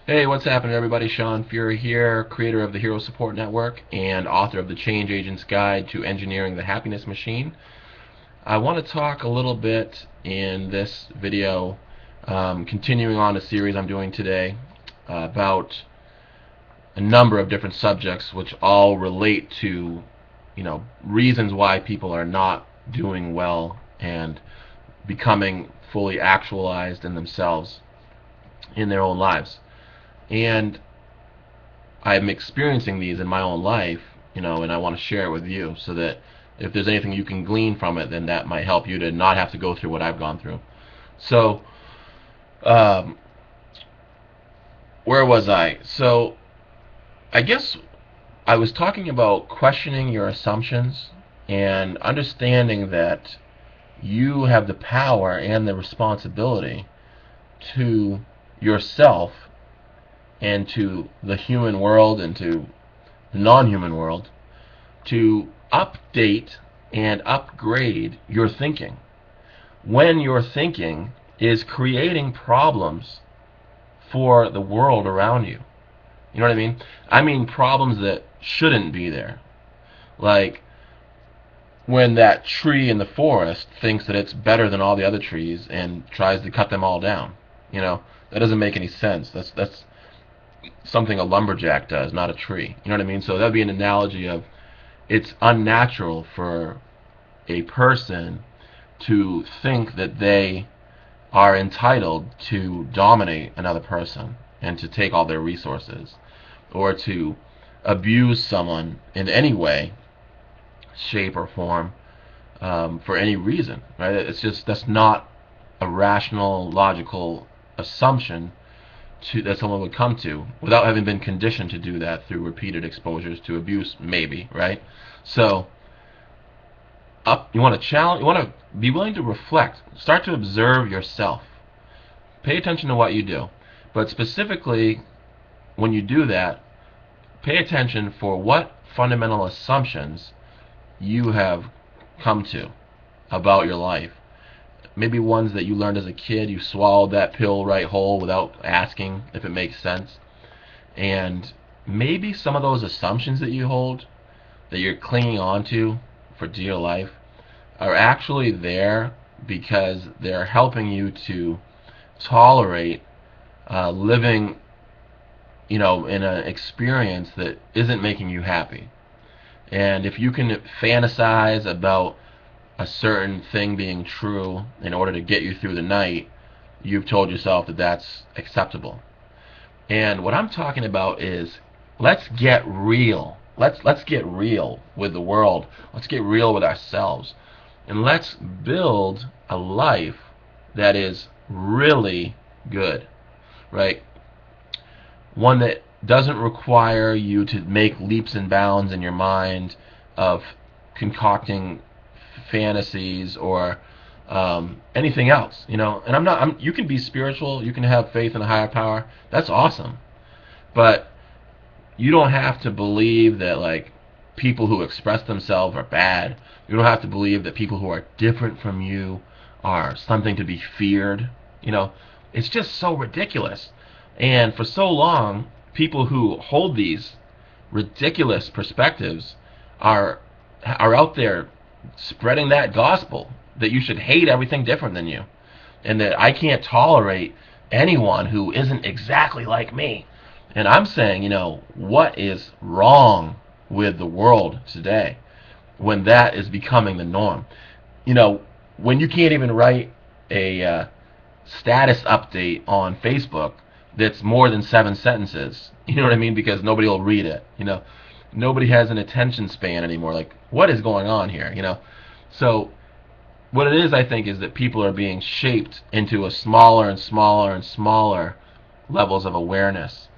Hey, what's happening, everybody? Sean Fury here, creator of the Hero Support Network and author of the Change Agent's Guide to Engineering the Happiness Machine. I want to talk a little bit in this video, continuing on a series I'm doing today about a number of different subjects which all relate to, reasons why people are not doing well and becoming fully actualized in themselves in their own lives. And I'm experiencing these in my own life, and I want to share it with you so that if there's anything you can glean from it, then that might help you to not have to go through what I've gone through. So, um, where was I? So, I guess I was talking about questioning your assumptions and understanding that you have the power and the responsibility to yourself and to the human world and to the non-human world to update and upgrade your thinking when your thinking is creating problems for the world around you. You know what I mean? I mean problems that shouldn't be there. Like when that tree in the forest thinks that it's better than all the other trees and tries to cut them all down. That doesn't make any sense. That's something a lumberjack does, not a tree. You know what I mean? So that would be an analogy of it's unnatural for a person to think that they are entitled to dominate another person and to take all their resources or to abuse someone in any way, shape, or form for any reason. Right? That's not a rational, logical assumption that someone would come to without having been conditioned to do that through repeated exposures to abuse, maybe, right? So, you want to challenge, you want to be willing to reflect, start to observe yourself, pay attention to what you do, but specifically when you do that, pay attention for what fundamental assumptions you have come to about your life. Maybe ones that you learned as a kid, you swallowed that pill right whole without asking if it makes sense. And maybe some of those assumptions that you hold, that you're clinging on to for dear life, are actually there because they're helping you to tolerate living, in an experience that isn't making you happy. And if you can fantasize about a certain thing being true in order to get you through the night, you've told yourself that that's acceptable. And what I'm talking about is let's get real. Let's get real with the world. Let's get real with ourselves. And let's build a life that is really good, right? One that doesn't require you to make leaps and bounds in your mind of concocting fantasies or anything else, And you can be spiritual, you can have faith in a higher power. That's awesome, but you don't have to believe that like people who express themselves are bad. You don't have to believe that people who are different from you are something to be feared. It's just so ridiculous. And for so long, people who hold these ridiculous perspectives are out there spreading that gospel that you should hate everything different than you and that I can't tolerate anyone who isn't exactly like me. And I'm saying, what is wrong with the world today when that is becoming the norm? When you can't even write a status update on Facebook that's more than 7 sentences. You know what I mean? Because nobody will read it. Nobody has an attention span anymore. Like, what is going on here? So what it is, I think, is that people are being shaped into a smaller and smaller and smaller levels of awareness,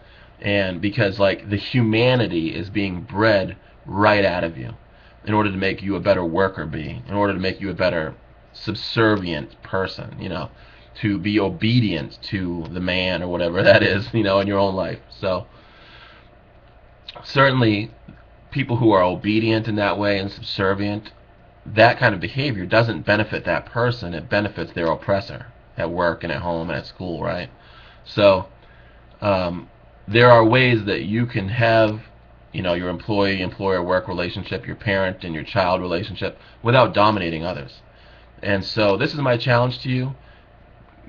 and because like the humanity is being bred right out of you in order to make you a better worker bee, in order to make you a better subservient person, to be obedient to the man or whatever that is, in your own life. So certainly people who are obedient in that way and subservient, that kind of behavior doesn't benefit that person. It benefits their oppressor at work and at home and at school, right? So there are ways that you can have, your employee-employer work relationship, your parent and your child relationship, without dominating others. And so this is my challenge to you.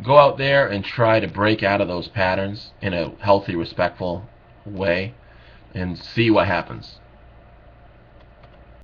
Go out there and try to break out of those patterns in a healthy, respectful way and see what happens.